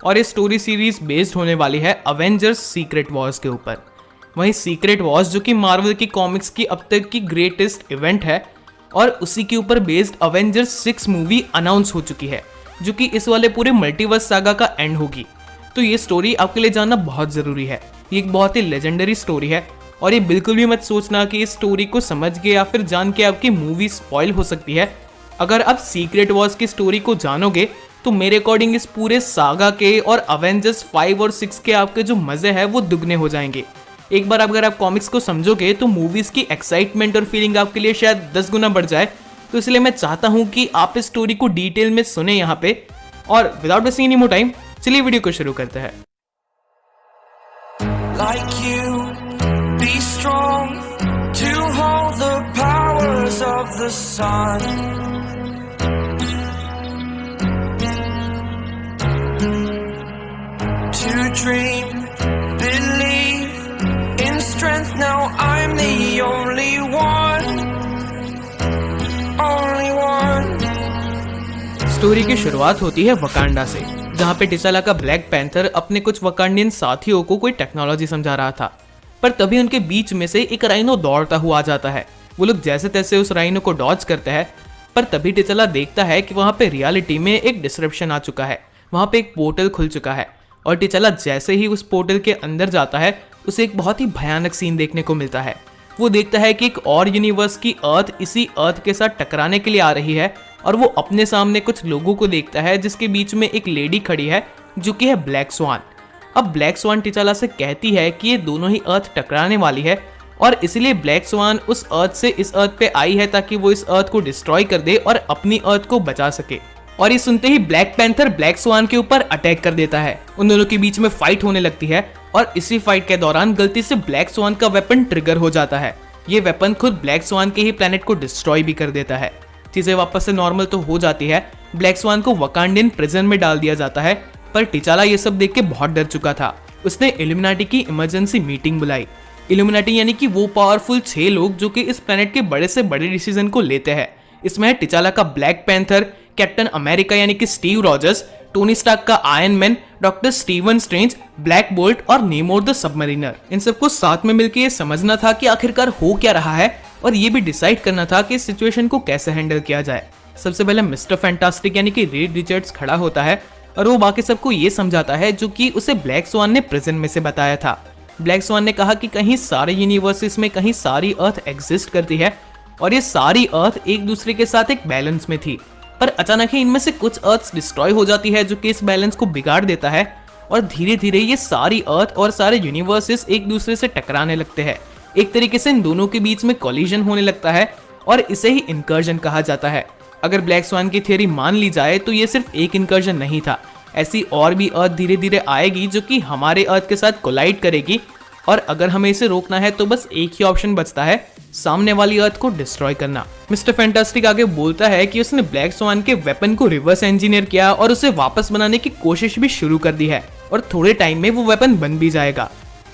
और ये story series based होने वाली है अवेंजर्स सीक्रेट वॉर्स के ऊपर। वहीं सीक्रेट वॉर्स जो कि मार्वल की कॉमिक्स की अब तक की ग्रेटेस्ट इवेंट है और उसी के ऊपर बेस्ड अवेंजर्स 6 मूवी अनाउंस हो चुकी है जो कि इस वाले पूरे मल्टीवर्स सागा का एंड होगी। तो ये स्टोरी आपके लिए जानना बहुत ज़रूरी है। ये एक बहुत ही लेजेंडरी स्टोरी है और ये बिल्कुल भी मत सोचना कि इस स्टोरी को समझ के या फिर जान के आपकी मूवी स्पॉइल हो सकती है। अगर आप सीक्रेट वॉर्स की स्टोरी को जानोगे तो मेरे अकॉर्डिंग इस पूरे सागा के और अवेंजर्स 5 और 6 के आपके जो मज़े हैं वो दुगने हो जाएंगे। एक बार अगर आप कॉमिक्स को समझोगे तो मूवीज़ की एक्साइटमेंट और फीलिंग आपके लिए शायद 10 गुना बढ़ जाए। तो इसलिए मैं चाहता हूँ कि आप इस स्टोरी को डिटेल में सुने यहाँ पे। और without wasting any more time चलिए वीडियो को शुरू करते हैं। Like you, be strong to hold the powers of the sun. To dream, believe in strength. Now I'm the only one, only one. Story की शुरुआत होती है वकांडा से, जहाँ पे टिचाला का ब्लैक पैंथर अपने कुछ वकांडियन साथियों को कोई टेक्नोलॉजी समझा रहा था। पर तभी उनके बीच में से एक राइनो दौड़ता हुआ आ जाता है। वो लोग जैसे तैसे उस राइनो को डॉज करते हैं, पर तभी टिचाला देखता है कि वहाँ पे रियलिटी में एक डिसरप्शन आ चुका है। वहाँ पे एक पोर्टल खुल चुका है और टिचाला जैसे ही उस पोर्टल के अंदर जाता है उसे एक बहुत ही भयानक सीन देखने को मिलता है। वो देखता है कि एक और यूनिवर्स की अर्थ इसी अर्थ के साथ टकराने के लिए आ रही है और वो अपने सामने कुछ लोगों को देखता है जिसके बीच में एक लेडी खड़ी है जो कि है ब्लैक स्वान। अब ब्लैक स्वान टिचाला से कहती है कि ये दोनों ही अर्थ टकराने वाली है और इसलिए ब्लैक स्वान उस अर्थ से इस अर्थ पे आई है ताकि वो इस अर्थ को डिस्ट्रॉय कर दे और अपनी अर्थ को बचा सके। और ये सुनते ही ब्लैक पैंथर ब्लैक स्वान के ऊपर अटैक कर देता है। उन दोनों के बीच में फाइट होने लगती है और इसी फाइट के दौरान गलती से ब्लैक स्वान का वेपन ट्रिगर हो जाता है। ये वेपन खुद ब्लैक स्वान के ही प्लेनेट को डिस्ट्रॉय भी कर देता है। चीजें वापस से नॉर्मल तो हो जाती है। ब्लैक स्वान को वकांडियन प्रिजन में डाल दिया जाता है, पर टिचाला ये सब देख के बहुत डर चुका था। उसने इल्यूमिनाटी की इमरजेंसी मीटिंग बुलाई। इल्यूमिनाटी यानी कि वो पावरफुल 6 लोग जो कि इस प्लेनेट के बड़े से बड़े डिसीजन को लेते हैं। इसमें है टिचाला का ब्लैक पैंथर, कैप्टन अमेरिका यानी कि स्टीव रॉजर्स, टोनी स्टार्क का iron man, doctor Steven strange, black bolt और नेमोर द सबमरीनर। इन सबको साथ में मिलकर ये समझना था कि आखिरकार हो क्या रहा है और ये भी डिसाइड करना था कि इस सिचुएशन को कैसे हैंडल किया जाए। सबसे पहले मिस्टर फैंटास्टिक यानी कि रीड रिचर्ड्स खड़ा होता है और वो बाकी सबको ये समझाता है जो कि उसे ब्लैक स्वान ने प्रिजन में से बताया था। ब्लैक स्वान ने कहा कि कहीं सारे यूनिवर्सेस में कहीं सारी अर्थ एग्जिस्ट करती है और ये सारी अर्थ एक दूसरे के साथ एक बैलेंस में थी, पर अचानक ही इनमें से कुछ अर्थ डिस्ट्रॉय हो जाती है जो कि इस बैलेंस को बिगाड़ देता है और धीरे धीरे ये सारी अर्थ और सारे यूनिवर्सेस एक दूसरे से टकराने लगते हैं। एक तरीके से इन दोनों के बीच में कोलिजन होने लगता है और इसे ही इनकर्जन कहा जाता है। अगर ब्लैक स्वान की थ्योरी मान ली जाए तो ये सिर्फ एक इनकर्जन नहीं था, ऐसी और भी अर्थ धीरे धीरे आएगी जो कि हमारे अर्थ के साथ कोलाइड करेगी और अगर हमें इसे रोकना है तो बस एक ही ऑप्शन बचता है, सामने वाली अर्थ को डिस्ट्रॉय करना। मिस्टर फैंटास्टिक आगे बोलता है कि उसने ब्लैक स्वान के वेपन को रिवर्स इंजीनियर किया और उसे वापस बनाने की कोशिश भी शुरू कर दी है और थोड़े टाइम में वो वेपन बन भी जाएगा।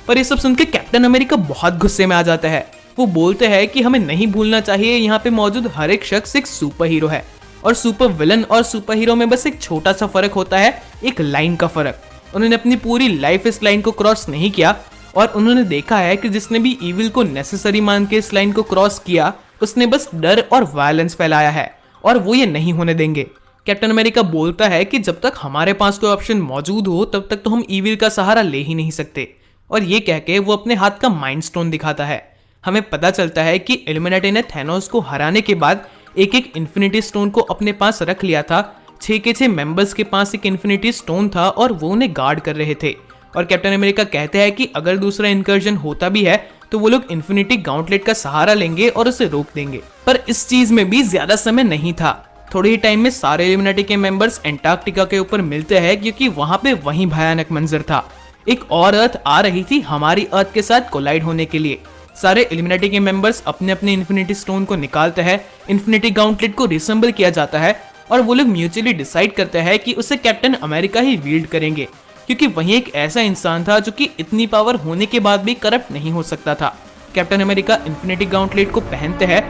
पर ये सब सुनकर कैप्टन अमेरिका बहुत गुस्से में आ जाता है। वो बोलते हैं कि हमें नहीं भूलना चाहिए यहाँ पे मौजूद हर एक शख्स एक सुपर हीरो है और सुपर विलन और सुपर हीरो में बस एक छोटा सा फर्क होता है, एक लाइन का फर्क। उन्होंने अपनी पूरी लाइफ इस लाइन को क्रॉस नहीं किया और उन्होंने देखा है कि जिसने भी इविल को नेसेसरी मान के इस लाइन को क्रॉस किया उसने बस डर और वायलेंस फैलाया है और वो ये नहीं होने देंगे। कैप्टन अमेरिका बोलता है कि जब तक हमारे पास कोई ऑप्शन मौजूद हो तब तक तो हम इविल का सहारा ले ही नहीं सकते। और ये कह के वो अपने हाथ का माइंड स्टोन दिखाता है। हमें पता चलता है कि इल्यूमिनाटी ने थैनोस को हराने के बाद एक एक इन्फिनिटी स्टोन को अपने पास रख लिया था। 6 के 6 मेंबर्स के पास एक इन्फिनिटी स्टोन था और वो उन्हें गार्ड कर रहे थे। और कैप्टन अमेरिका कहते हैं कि अगर दूसरा इनकर्जन होता भी है तो वो लोग इन्फिनिटी गाउंटलेट का सहारा लेंगे और उसे रोक देंगे। पर इस चीज में भी ज्यादा समय नहीं था। थोड़े ही टाइम में सारे इल्यूमिनाटी के मेंबर्स एंटार्कटिका के ऊपर मिलते हैं क्योंकि वहां पे वही भयानक मंजर था। एक और अर्थ आ रही थी हमारी अर्थ के साथ कोलाइड होने के लिए। सारे इल्यूमिनाटी के मेंबर्स अपने अपने इन्फिनिटी स्टोन को निकालते हैं, इन्फिनिटी गाउंटलेट को रिसेंबल किया जाता है और वो लोग म्यूचुअली डिसाइड करते हैं कि उसे कैप्टन अमेरिका ही वील्ड करेंगे, क्योंकि वही एक ऐसा इंसान था जो कि इतनी पावर होने के बाद भी करप्ट नहीं हो सकता था। कैप्टन अमेरिका इन्फिनिटी गाउंटलेट को पहनते हैं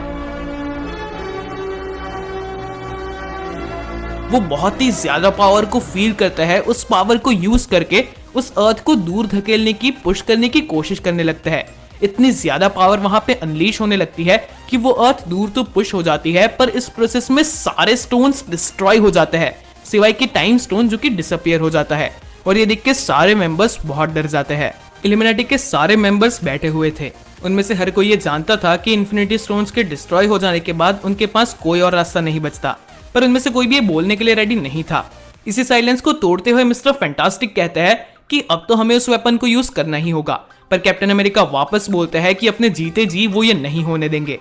वो बहुत ही ज्यादा पावर को फील करता है। उस पावर को यूज करके उस अर्थ को दूर धकेलने की, पुश करने की कोशिश करने लगता है। इतनी ज्यादा पावर वहां पे अनलीश होने लगती है कि वो अर्थ दूर तो पुश हो जाती है, पर इस प्रोसेस में सारे स्टोन्स डिस्ट्रॉय हो जाते हैं, सिवाय कि टाइम स्टोन जो कि डिसअपियर हो जाता है। और ये देख के सारे मेंबर्स बहुत डर जाते हैं। इल्यूमिनाटी के सारे मेंबर्स बैठे हुए थे। उनमें से हर कोई ये जानता था कि इन्फिनिटी स्टोन्स के डिस्ट्रॉय हो जाने के बाद उनके पास कोई और रास्ता नहीं बचता, पर उनमें से कोई भी ये बोलने के लिए रेडी नहीं था। इसी साइलेंस को तोड़ते हुए मिस्टर फैंटास्टिक कहते हैं कि अब तो हमें उस वेपन को यूज करना ही होगा, पर कैप्टन अमेरिका वापस बोलते हैं कि अपने जीते जी वो ये नहीं होने देंगे।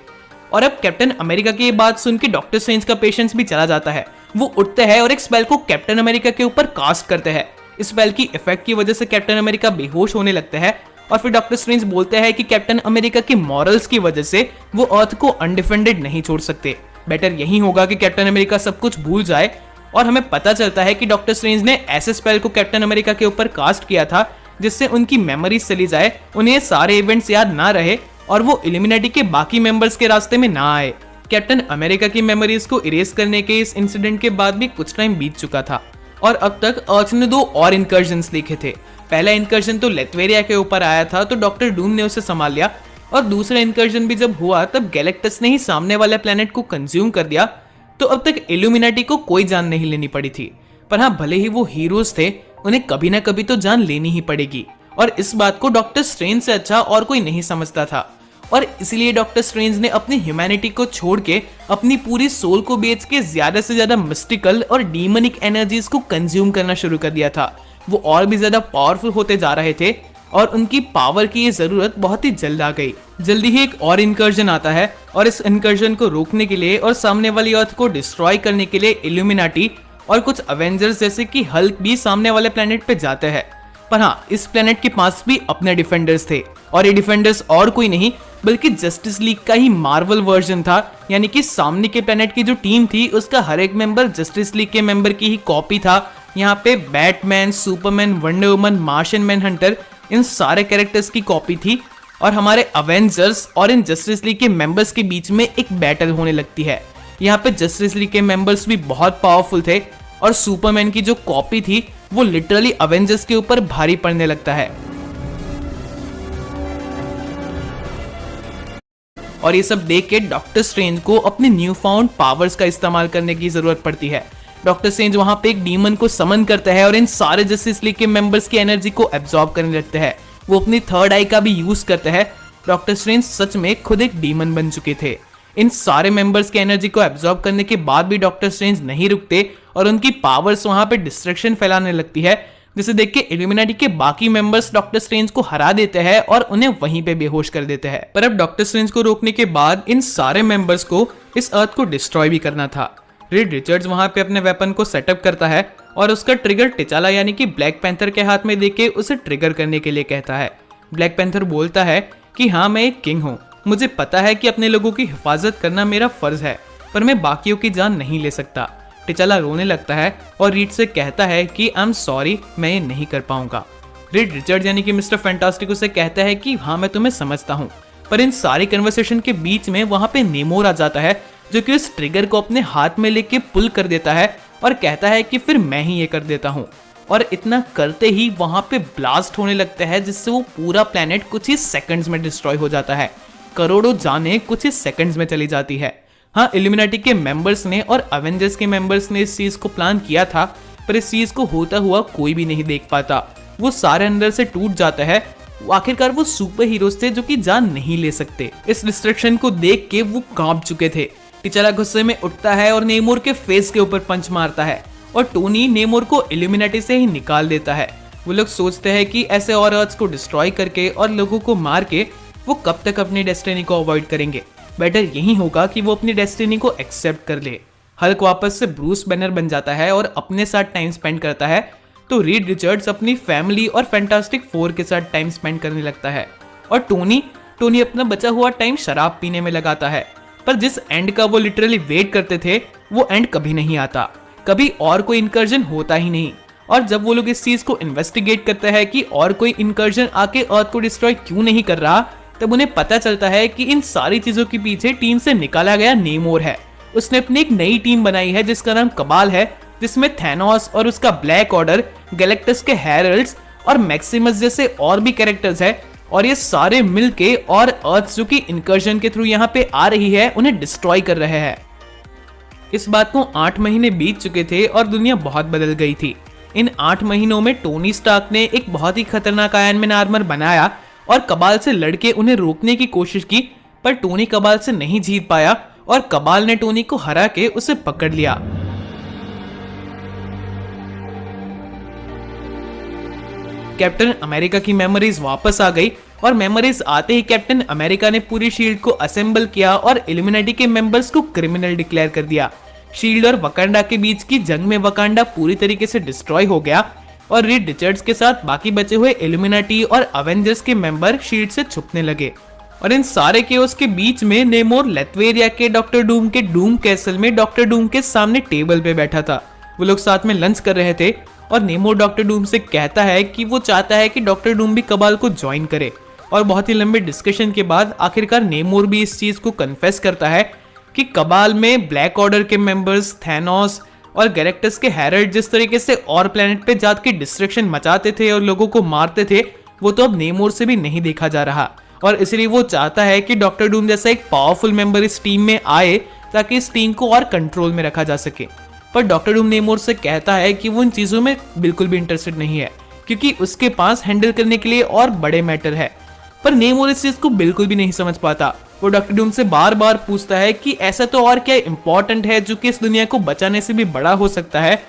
और अब कैप्टन अमेरिका की ये बात सुन के डॉक्टर स्ट्रेंज का पेशेंस भी चला जाता है। वो उठते हैं और एक स्पेल को कैप्टन अमेरिका के ऊपर कास्ट करते हैं। इस स्पेल की इफेक्ट की वजह से कैप्टन अमेरिका बेहोश होने लगते हैं और फिर डॉक्टर स्ट्रेंज बोलते हैं कि कैप्टन अमेरिका की मॉरल्स की वजह से वो अर्थ को अनडिफेंडेड नहीं छोड़ सकते। बेटर यही होगा कि कैप्टन अमेरिका सब कुछ भूल जाए। और हमें पता चलता है कि डॉक्टर स्ट्रेंज ने ऐसे स्पेल को कैप्टन अमेरिका के ऊपर कास्ट किया था जिससे उनकी मेमोरीज चली जाए, उन्हें सारे इवेंट्स याद ना रहे और वो इल्यूमिनाटी के बाकी मेंबर्स के रास्ते में ना आए। कैप्टन अमेरिका की मेमोरीज को इरेज करने के इस इंसिडेंट के बाद भी कुछ टाइम बीत चुका था और अब तक अर्थ ने 2 और इंकर्जन्स लिखे थे। पहला इंकर्जन तो लेथवेरिया के ऊपर आया था, तो डॉक्टर डूम ने उसे संभाल लिया, और दूसरा इंकर्जन भी जब हुआ तब गैलेक्टस ने ही सामने वाले प्लेनेट को कंज्यूम कर दिया। तो अब तक इल्यूमिनाटी को कोई जान नहीं लेनी पड़ी थी, पर हाँ, भले ही वो हीरोज थे, उन्हें कभी ना कभी तो जान लेनी ही पड़ेगी। और इस बात को डॉक्टर स्ट्रेंज से अच्छा और कोई नहीं समझता था, और इसलिए डॉक्टर स्ट्रेंज ने अपनी ह्यूमैनिटी को छोड़ के अपनी पूरी सोल को बेच के ज्यादा से ज्यादा मिस्टिकल और डीमनिक एनर्जीज को कंज्यूम करना शुरू कर दिया था। वो और भी ज्यादा पावरफुल होते जा रहे थे और उनकी पावर की ये जरूरत बहुत ही जल्द आ गई। जल्दी ही एक और इंकर्जन आता है और इस इंकर्जन को रोकने के लिए और सामने वाली अर्थ को डिस्ट्रॉय करने के लिए इल्यूमिनाटी और कुछ अवेंजर्स जैसे कि हल्क भी सामने वाले प्लेनेट पे जाते हैं। पर हाँ, इस प्लेनेट के पास भी अपने डिफेंडर्स थे, और ये डिफेंडर्स और कोई नहीं बल्कि जस्टिस लीग का ही मार्वल वर्जन था। यानी कि सामने के प्लेनेट की जो टीम थी उसका हर एक मेंबर जस्टिस लीग के मेंबर की ही कॉपी था। यहाँ पे Batman, Superman, Wonder Woman, Martian Manhunter, इन सारे कैरेक्टर्स की कॉपी थी। और हमारे अवेंजर्स और इन जस्टिस लीग के मेंबर्स के बीच में एक बैटल होने लगती है। यहाँ पे जस्टिस लीग के मेंबर्स भी बहुत पावरफुल थे और सुपरमैन की जो कॉपी थी वो लिटरली अवेंजर्स के ऊपर भारी पड़ने लगता है। और ये सब देख के डॉक्टर स्ट्रेंज को अपने न्यू फाउंड पावर्स का इस्तेमाल करने की जरूरत पड़ती है। डॉक्टर स्ट्रेंज वहां पे एक डीमन को समन करता है और इन सारे जस्टिस लीग के मेंबर्स की एनर्जी को एब्जॉर्ब करने लगते हैं। वो अपनी थर्ड आई का भी यूज करते हैं। डॉक्टर स्ट्रेंज सच में खुद एक डीमन बन चुके थे। इन सारे मेंबर्स की एनर्जी को एब्जॉर्ब करने के बाद भी डॉक्टर स्ट्रेंज नहीं रुकते और उनकी पावर्स वहां पे डिस्ट्रैक्शन फैलाने लगती है, जिसे देख के इल्यूमिनाटी के बाकी मेंबर्स डॉक्टर स्ट्रेंज को हरा देते हैं और उन्हें वहीं पे बेहोश कर देते हैं। पर अब डॉक्टर स्ट्रेंज को रोकने के बाद इन सारे मेंबर्स को इस अर्थ को डिस्ट्रॉय भी करना था। रीड रिचर्ड्स वहां पे अपने वेपन को सेटअप करता है और उसका ट्रिगर टिचाला यानी कि ब्लैक पैंथर के हाथ में देके उसे ट्रिगर करने के लिए कहता है। ब्लैक पैंथर बोलता है कि हाँ, मैं एक किंग हूँ, मुझे पता है कि अपने लोगों की हिफाजत करना मेरा फर्ज है, पर मैं बाकियों की जान नहीं ले सकता। टिचाला रोने लगता है और रीड से कहता है कि आई एम सॉरी, मैं ये नहीं कर पाऊंगा। रीड रिचर्ड यानी कि मिस्टर फैंटास्टिक उसे कहता है कि हाँ, मैं तुम्हें समझता हूँ। पर इन सारी कन्वर्सेशन के बीच में वहां पे नेमोर आ जाता है, जो कि उस ट्रिगर को अपने हाथ में लेके पुल कर देता है और कहता है कि फिर मैं ही ये कर देता हूँ। और इतना करते ही वहां पे ब्लास्ट होने लगता है, जिससे वो पूरा प्लेनेट कुछ ही सेकंड्स में डिस्ट्रॉय हो जाता है। करोड़ों जाने कुछ ही सेकंड्स में चली जाती है। हाँ, इल्यूमिनाटी के मेंबर्स ने और अवेंजर्स के मेंबर्स ने इस चीज को प्लान किया था, पर इस चीज को होता हुआ कोई भी नहीं देख पाता। वो सारे अंदर से टूट जाता है। आखिरकार वो सुपर हीरोज थे जो कि जान नहीं ले सकते। इस डिस्ट्रक्शन को देख के वो कांप चुके थे। टिचाला गुस्से में उठता है और नेमोर के फेस के ऊपर पंच मारता है और टोनी नेमोर को इल्यूमिनाटी से ही निकाल देता है। वो लोग सोचते हैं कि ऐसे और अर्थ को डिस्ट्रॉय करके और लोगों को मार के वो कब तक अपनी डेस्टिनी को अवॉइड करेंगे। बेटर यही होगा कि वो अपनी डेस्टिनी को एक्सेप्ट कर ले। हल्क वापस से ब्रूस बैनर बन जाता है और अपने साथ टाइम स्पेंड करता है, तो रीड रिचर्ड्स अपनी फैमिली और फैंटास्टिक फोर के साथ टाइम स्पेंड करने लगता है और टोनी अपना बचा हुआ टाइम शराब पीने में लगाता है। पर जिस एंड का वो लिटरली वेट करते थे वो एंड कभी नहीं आता, कभी और कोई इंकर्जन होता ही नहीं। और जब वो लोग इस चीज को इन्वेस्टिगेट करते हैं कि और कोई इंकर्जन आके अर्थ को डिस्ट्रॉय क्यों नहीं कर रहा, तब उन्हें पता चलता है कि इन सारी चीजों के पीछे टीम से निकाला गया नेमोर है। उसने अपनी एक नई टीम बनाई है जिसका नाम कबाल है जिसमें थैनोस और उसका ब्लैक ऑर्डर, गैलेक्टस के हेरल्ड्स और मैक्सिमस जैसे और भी कैरेक्टर्स है, और ये सारे मिलके और अर्थ जो कि इनकर्जन के थ्रू यहाँ पे आ रही है उन्हें डिस्ट्रॉय कर रहे हैं। इस बात को 8 महीने बीत चुके थे और दुनिया बहुत बदल गई थी। इन 8 महीनों में टोनी स्टार्क ने एक बहुत ही खतरनाक आयरन मैन आर्मर बनाया और कबाल से लड़के उन्हें रोकने की कोशिश की, पर टोनी कबाल से नहीं जीत पाया और कबाल ने टोनी को हरा के उसे पकड़ लिया। कैप्टन अमेरिका की मेमोरीज वापस आ गई और मेमोरीज आते ही कैप्टन अमेरिका ने पूरी शील्ड को असेंबल किया और इल्यूमिनेटी के मेंबर्स को क्रिमिनल डिक्लेयर कर दिया। शील्ड और वकांडा के बीच की जंग में वकांडा पूरी तरीके से डिस्ट्रॉय हो गया और रीड रिचर्ड्स के साथ बाकी बचे हुए इल्यूमिनेटी और अवेंजर्स के मेंबर शील्ड से छुपने लगे। और इन सारे केओस के बीच में नेमोर लेथवेरिया के डॉक्टर डूम के डूम कैसल में डॉक्टर डूम के सामने टेबल पे बैठा था। वो लोग साथ में लंच कर रहे थे और नेमोर डॉक्टर डूम से कहता है कि वो चाहता है कि डॉक्टर डूम भी कबाल को ज्वाइन करे। और बहुत ही लंबे डिस्कशन के बाद आखिरकार नेमोर भी इस चीज को कन्फेस करता है कि कबाल में ब्लैक ऑर्डर के मेंबर्स, थैनोस और गैलेक्टस के हेरल्ड जिस तरीके से और प्लेनेट पे जाकर डिस्ट्रक्शन मचाते थे और लोगों को मारते थे, वो तो अब नेमोर से भी नहीं देखा जा रहा। और इसलिए वो चाहता है कि डॉक्टर डूम जैसा एक पावरफुल मेंबर इस टीम में आए ताकि इस टीम को और कंट्रोल में रखा जा सके। पर डॉक्टर डूम नेमोर से कहता है कि वो इन चीजों में बिल्कुल भी इंटरेस्टेड नहीं है, क्योंकि उसके पास हैंडल करने के लिए और बड़े मैटर है। पर नेमोर इस चीज को बिल्कुल भी नहीं समझ पाता। वो डॉक्टर डूम से बार बार पूछता है कि ऐसा तो और क्या इंपॉर्टेंट है जो कि इस दुनिया को बचाने से भी बड़ा हो सकता है,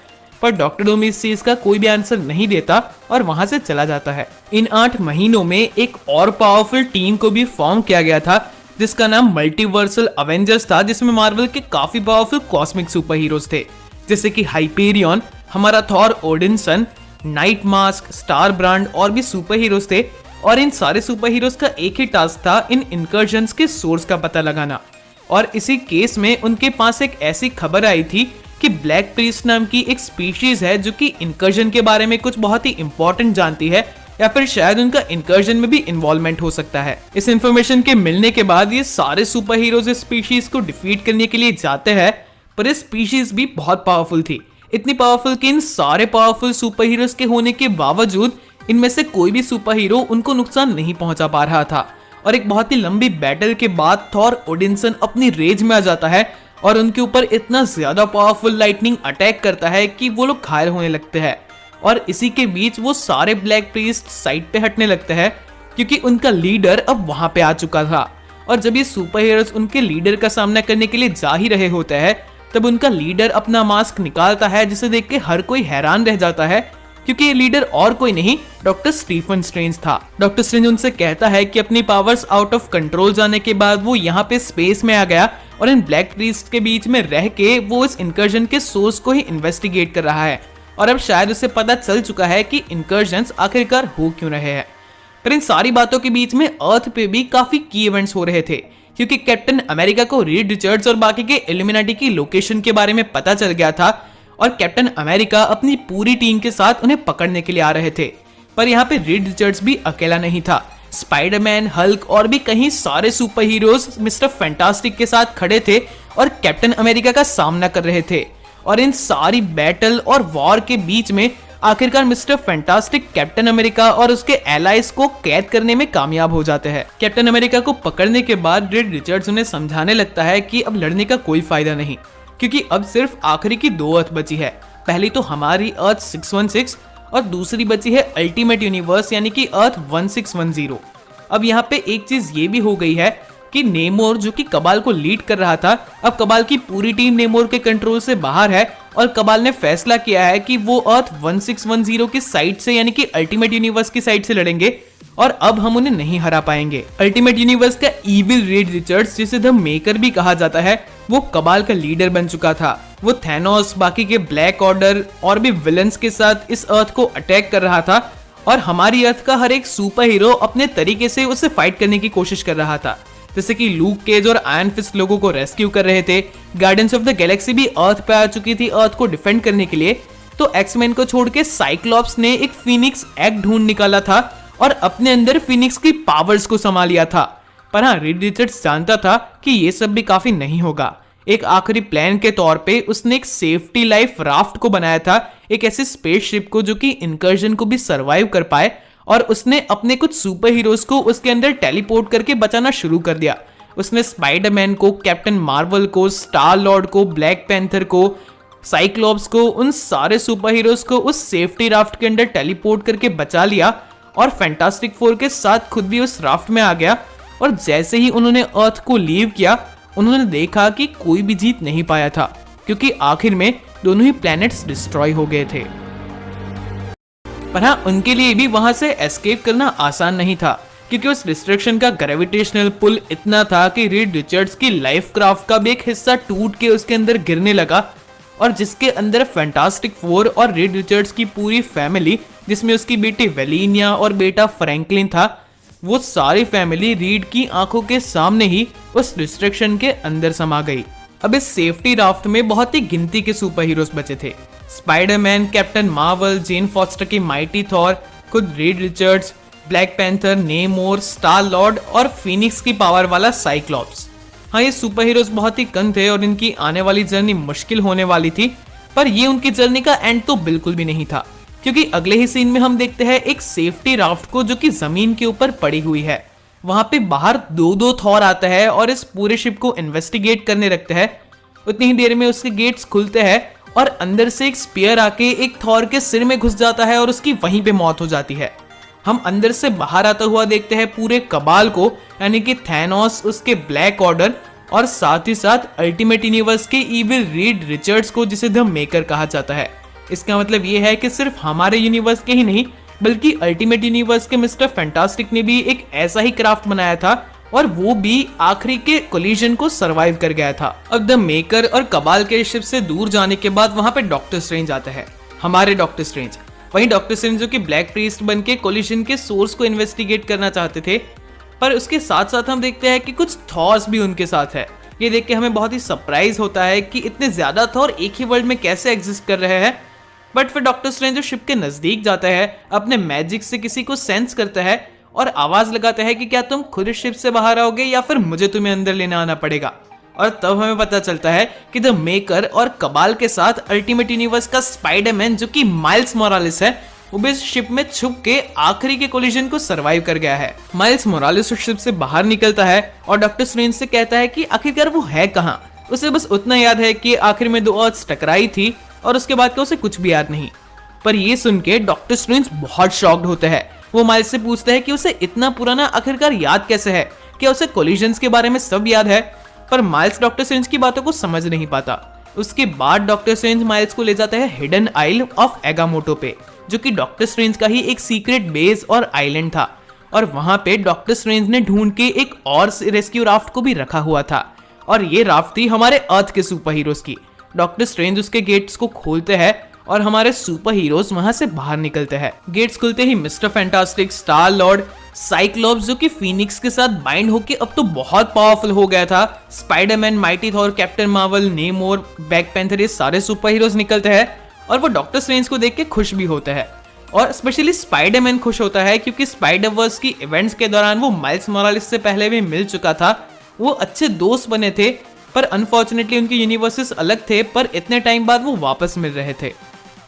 पर डॉक्टर डूम इस चीज का कोई भी आंसर नहीं देता और वहां से चला जाता है। इन 8 महीनों में एक और पावरफुल टीम को भी फॉर्म किया गया था जिसका नाम मल्टीवर्सल अवेंजर्स था, जिसमें मार्वल के काफी पावरफुल कॉस्मिक सुपर हीरोज थे, जैसे कि हाइपेरियन, हमारा Thor Odinson, Night Mask, Star Brand और भी सुपर हीरोज थे। और इन सारे सुपर हीरोज का एक ही टास्क था इन इनकर्जन्स के सोर्स का पता लगाना। और इसी केस में उनके पास एक ऐसी खबर आई थी कि ब्लैक प्रीस्ट नाम की एक स्पीशीज है जो कि इनकर्जन के बारे में कुछ बहुत ही इंपॉर्टेंट जानती है, या फिर शायद उनका इनकर्जन में भी इन्वॉल्वमेंट हो सकता है। इस इंफॉर्मेशन के मिलने के बाद ये सारे सुपर हीरोज इस स्पीशीज को डिफीट करने के लिए जाते हैं, पर ये स्पीशीज भी बहुत पावरफुल थी, इतनी पावरफुल कि इन सारे पावरफुल सुपर हीरोज के होने के बावजूद इनमें से कोई भी सुपर हीरो उनको नुकसान नहीं पहुंचा पा रहा था। और एक बहुत ही लंबी बैटल के बाद थॉर ओडिनसन अपनी रेज में आ जाता है और उनके ऊपर इतना ज्यादा पावरफुल लाइटनिंग अटैक करता है कि वो लोग घायल होने लगते हैं। और इसी के बीच वो सारे ब्लैक प्रीस्ट साइड पे हटने लगते हैं क्योंकि उनका लीडर अब वहां पे आ चुका था। और जब ये सुपर हीरोज उनके लीडर का सामना करने के लिए जा ही रहे होते हैं, तब उनका लीडर अपना मास्क निकालता है, जिसे देख के हर कोई हैरान रह जाता है क्योंकि ये लीडर और कोई नहीं डॉक्टर स्टीफन स्ट्रेंज था। डॉक्टर स्ट्रेंज उनसे कहता है कि अपनी पावर्स आउट ऑफ कंट्रोल जाने के बाद वो यहाँ पे स्पेस में आ गया और इन ब्लैक प्रीस्ट के बीच में रह के वो इस इनकर्जन के सोर्स को ही इन्वेस्टिगेट कर रहा है। और अब शायद उसे पता चल चुका है कि इनकर्जन्स आखिरकार हो क्यों रहे हैं। पर इन सारी बातों के बीच में अर्थ पे भी काफी की इवेंट्स हो रहे थे, क्योंकि कैप्टन अमेरिका को रीड रिचर्ड्स और बाकी के इल्यूमिनेटी की लोकेशन के बारे में पता चल गया था और कैप्टन अमेरिका अपनी पूरी टीम के साथ उन्हें पकड़ने के लिए आ रहे थे। पर यहाँ पे रीड रिचर्ड्स भी अकेला नहीं था, स्पाइडरमैन, हल्क और भी कहीं सारे सुपर हीरोज मिस्टर फैंटास्टिक के साथ खड़े थे और कैप्टन अमेरिका का सामना कर रहे थे। और इन सारी बैटल और वॉर के बीच में आखिरकार मिस्टर फैंटास्टिक कैप्टन अमेरिका और उसके एलाइज को कैद करने में कामयाब हो जाते हैं। कैप्टन अमेरिका को पकड़ने के बाद रीड रिचर्ड्स उन्हें समझाने लगता है कि अब लड़ने का कोई फायदा नहीं, क्योंकि अब सिर्फ आखिरी की 2 अर्थ बची है। पहली तो हमारी अर्थ 616 और दूसरी बची है अल्टीमेट यूनिवर्स यानी कि अर्थ 1610। अब यहाँ पे एक चीज ये भी हो गई है कि नेमोर जो कि कबाल को लीड कर रहा था, अब कबाल की पूरी टीम नेमोर के कंट्रोल से बाहर है और कबाल ने फैसला किया है कि वो अर्थ 1610 की साइड से यानी कि अल्टीमेट यूनिवर्स की साइड से लड़ेंगे और अब हम उन्हें नहीं हरा पाएंगे। अल्टीमेट यूनिवर्स का इविल रीड रिचर्ड्स, जिसे द मेकर भी कहा जाता है, वो कबाल का लीडर बन चुका था। वो थैनोस, बाकी के ब्लैक ऑर्डर और भी विलन्स के साथ इस अर्थ को अटैक कर रहा था और हमारी अर्थ का हर एक सुपर हीरो अपने तरीके से उसे फाइट करने की कोशिश कर रहा था। जैसे कि लूक केज और आयरन फिस्ट लोगों को रेस्क्यू कर रहे थे, गार्डियंस ऑफ द गैलेक्सी भी अर्थ पे आ चुकी थी अर्थ को डिफेंड करने के लिए, तो एक्समैन को छोड़ के साइक्लॉप्स ने एक फिनिक्स एग ढूंढ निकाला था और अपने अंदर फिनिक्स की पावर्स को समा लिया था। पर हाँ, रीड रिचर्ड्स जानता था कि ये सब भी काफी नहीं होगा, एक आखिरी प्लान के तौर पे उसने एक सेफ्टी लाइफ राफ्ट को बनाया था, एक ऐसी स्पेसशिप को जो कि इंकर्जन को भी सरवाइव कर पाए, और उसने अपने कुछ सुपर हीरोज को उसके अंदर टेलीपोर्ट करके बचाना शुरू कर दिया। उसने स्पाइडरमैन को, कैप्टन मार्वल को, स्टार लॉर्ड को, ब्लैक पैंथर को, साइक्लॉप्स को, उन सारे सुपर हीरोज को उस सेफ्टी राफ्ट के अंदर टेलीपोर्ट करके बचा लिया और फैंटास्टिक फोर के साथ खुद भी उस राफ्ट में आ गया। और जैसे ही उन्होंने अर्थ को लीव किया, उन्होंने देखा कि कोई भी जीत नहीं पाया था, क्योंकि आखिर में दोनों ही प्लैनेट्स डिस्ट्रॉय हो गए थे। पर हाँ, उनके लिए भी वहां से एस्केप करना आसान नहीं था, क्योंकि उस डिस्ट्रक्शन का ग्रेविटेशनल पुल इतना था कि रीड रिचर्ड्स की लाइफ क्राफ्ट का भी एक हिस्सा टूट के उसके अंदर गिरने लगा, और जिसके अंदर फैंटास्टिक फोर और रीड रिचर्ड्स की पूरी फैमिली, जिसमें उसकी बेटी वेलिनिया और बेटा फ्रैंकलिन था, वो सारी फैमिली रीड की आंखों के सामने ही उस डिस्ट्रक्शन के अंदर समा गई। अब इस सेफ्टी राफ्ट में बहुत ही गिनती के सुपर हीरोज बचे थे। स्पाइडरमैन, कैप्टन मार्वल, जेन फॉस्टर की माइटी थॉर, खुद Reed Richards, black panther, नेमोर, star Lord और फीनिक्स की पावर वाला साइक्लॉप्स। हाँ, ये सुपर हीरोज बहुत ही कम थे और इनकी आने वाली जर्नी मुश्किल होने वाली थी, पर ये उनकी जर्नी का एंड तो बिल्कुल भी नहीं था, क्योंकि अगले ही सीन में हम देखते हैं एक सेफ्टी राफ्ट को जो कि जमीन के ऊपर पड़ी हुई है। वहां पे बाहर दो थॉर आता है और इस पूरे शिप को इन्वेस्टिगेट करने रखते हैं। उतनी ही देर में उसके गेट्स खुलते हैं और अंदर से एक स्पीयर आके एक थॉर के सिर में घुस जाता है और उसकी वहीं पे मौत हो जाती है। हम अंदर से बाहर आता हुआ देखते हैं पूरे कबाल को, यानी कि थैनोस, उसके ब्लैक ऑर्डर और साथ ही साथ अल्टीमेट यूनिवर्स के इविल रीड रिचर्ड्स को, जिसे द मेकर कहा जाता है। इसका मतलब ये है कि सिर्फ हमारे यूनिवर्स के ही नहीं, बल्कि अल्टीमेट यूनिवर्स के मिस्टर फैंटास्टिक ने भी एक ऐसा ही क्राफ्ट बनाया था, और वो भी आखिरी के कोलिजन को सरवाइव कर गया था। अब द मेकर और कबाल के शिप से दूर जाने के बाद वहां पे डॉक्टर स्ट्रेंज आता है, हमारे डॉक्टर स्ट्रेंज। वहीं डॉक्टर स्ट्रेंज जो कि ब्लैक प्रीस्ट बन के कोलिजन के सोर्स को इन्वेस्टिगेट करना चाहते थे, पर उसके साथ साथ हम देखते हैं कि कुछ थॉर्स भी उनके साथ है। ये देख के हमें बहुत ही सरप्राइज होता है कि इतने ज्यादा थॉर एक ही वर्ल्ड में कैसे एग्जिस्ट कर रहे हैं। बट फिर डॉक्टर स्ट्रेंज जो शिप के नजदीक जाता है, अपने मैजिक से किसी को सेंस करता है और आवाज लगाता है कि क्या तुम खुद इस शिप से बाहर आओगे या फिर मुझे तुम्हें अंदर लेने आना पड़ेगा। और तब हमें पता चलता है कि द मेकर और कबाल के साथ अल्टीमेट यूनिवर्स का स्पाइडरमैन, जो कि माइल्स मोरालिस है, वो भी इस शिप में छुप के आखिरी के कोलिजन को सरवाइव कर गया है। माइल्स मोरालिस उस शिप से बाहर निकलता है और डॉक्टर स्ट्रेंज से कहता है कि आखिरकार वो है कहाँ। उसे बस उतना याद है कि आखिर में दो अर्थ टकराई थी और उसके बाद का उसे कुछ भी याद नहीं। पर ये सुन के डॉक्टर स्ट्रेंज बहुत शॉक्ड होते हैं। वो माइल्स से पूछते हैं कि उसे इतना पुराना आखिरकार याद कैसे है, क्या उसे कोलिजन्स के बारे में सब याद है। पर माइल्स डॉक्टर स्ट्रेंज की बातों को समझ नहीं पाता। उसके बाद डॉक्टर स्ट्रेंज माइल्स को ले जाता है हिडन आइल ऑफ एगामोटो पे, जो कि डॉक्टर स्ट्रेंज का ही एक सीक्रेट बेस और आइलैंड था। और वहां पे डॉक्टर स्ट्रेंज ने ढूंढ के एक और रेस्क्यू राफ्ट को भी रखा हुआ था, और ये राफ्ट थी हमारे अर्थ के सुपर हीरोज की। डॉक्टर स्ट्रेंज उसके गेट्स को खोलते हैं और हमारे सुपर हीरोज वहां से बाहर निकलते हैं। गेट्स खुलते ही Mister Fantastic, Star Lord, Cyclops जो कि फीनिक्स के साथ बाइंड होके अब तो बहुत पावरफुल हो गया था, Spiderman, mighty Thor, captain Marvel, नेमोर, black panther, ये सारे सुपर हीरोज निकलते हैं और वो डॉक्टर स्ट्रेंज को देख के खुश भी होते हैं। और स्पेशली स्पाइडरमैन खुश होता है क्योंकि स्पाइडरवर्स की इवेंट्स के दौरान वो माइल्स मोरालिस से पहले भी मिल चुका था। वो अच्छे दोस्त बने थे, पर अनफॉर्चुनेटली उनके यूनिवर्सेस अलग थे, पर इतने टाइम बाद वो वापस मिल रहे थे।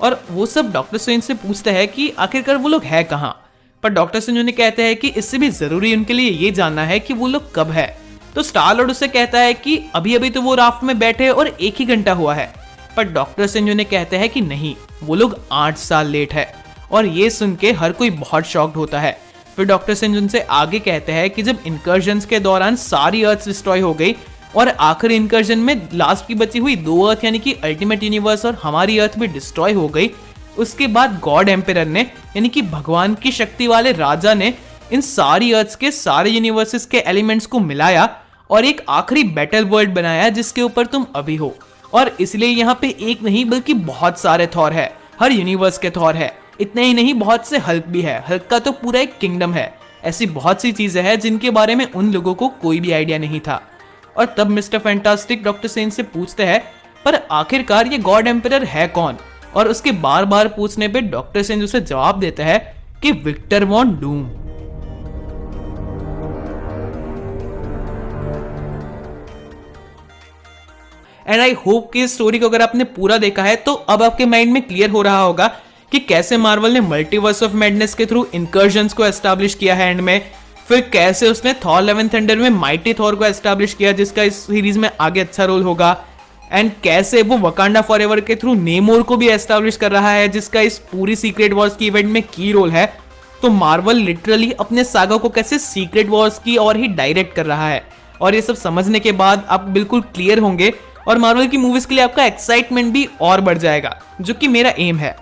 और वो सब डॉक्टर स्ट्रेंज से पूछते हैं कि आखिरकार वो लोग है कहाँ। पर डॉक्टर स्ट्रेंज उन्हें कहते हैं कि इससे भी जरूरी उनके लिए ये जानना है कि वो लोग कब है। तो स्टार लॉर्ड उससे कहता है कि अभी अभी तो वो राफ्ट में बैठे और 1 ही घंटा हुआ है। पर डॉक्टर स्ट्रेंज उन्हें कहते हैं कि नहीं, वो लोग 8 साल लेट है। और ये सुन के हर कोई बहुत शॉक्ड होता है। फिर डॉक्टर स्ट्रेंज उनसे आगे कहते हैं कि जब इनकर्जन्स के दौरान सारी अर्थ डिस्ट्रॉय हो गई और आखिरी इनकर्जन में लास्ट की बची हुई 2 अर्थ यानी कि अल्टीमेट यूनिवर्स और हमारी अर्थ भी डिस्ट्रॉय हो गई, उसके बाद गॉड एम्परर ने यानी कि भगवान की शक्ति वाले राजा ने इन सारी अर्थ के सारे यूनिवर्सेस के एलिमेंट्स को मिलाया और एक आखिरी बैटल वर्ल्ड बनाया जिसके ऊपर तुम अभी हो। और इसलिए यहाँ पे एक नहीं बल्कि बहुत सारे थॉर है, हर यूनिवर्स के थॉर है। इतने ही नहीं, बहुत से हल्क भी है। हल्क का तो पूरा एक किंगडम है। ऐसी बहुत सी चीजें हैं जिनके बारे में उन लोगों को कोई भी आइडिया नहीं था। और तब मिस्टर फैंटास्टिक डॉक्टर स्ट्रेंज से पूछते हैं, पर आखिरकार ये गॉड एम्परर है कौन? और उसके बार बार पूछने पे डॉक्टर स्ट्रेंज उसे जवाब देता है कि Victor Von Doom. And I hope कि इस स्टोरी को अगर आपने पूरा देखा है तो अब आपके माइंड में क्लियर हो रहा होगा कि कैसे मार्वल ने मल्टीवर्स ऑफ मैडनेस के थ्रू इंकर्जन्स को एस्टैब्लिश किया है एंड में, फिर कैसे उसने थॉर लव एंड थंडर में माइटी थॉर को एस्टैब्लिश किया जिसका इस सीरीज में आगे अच्छा रोल होगा, एंड कैसे वो वकांडा फॉरएवर के थ्रू नेमोर को भी एस्टैब्लिश कर रहा है जिसका इस पूरी सीक्रेट वॉर्स की इवेंट में की रोल है। तो मार्वल लिटरली अपने सागा को कैसे सीक्रेट वॉर्स की और ही डायरेक्ट कर रहा है, और ये सब समझने के बाद आप बिल्कुल क्लियर होंगे और मार्वल की मूवीज के लिए आपका एक्साइटमेंट भी और बढ़ जाएगा, जो कि मेरा एम है।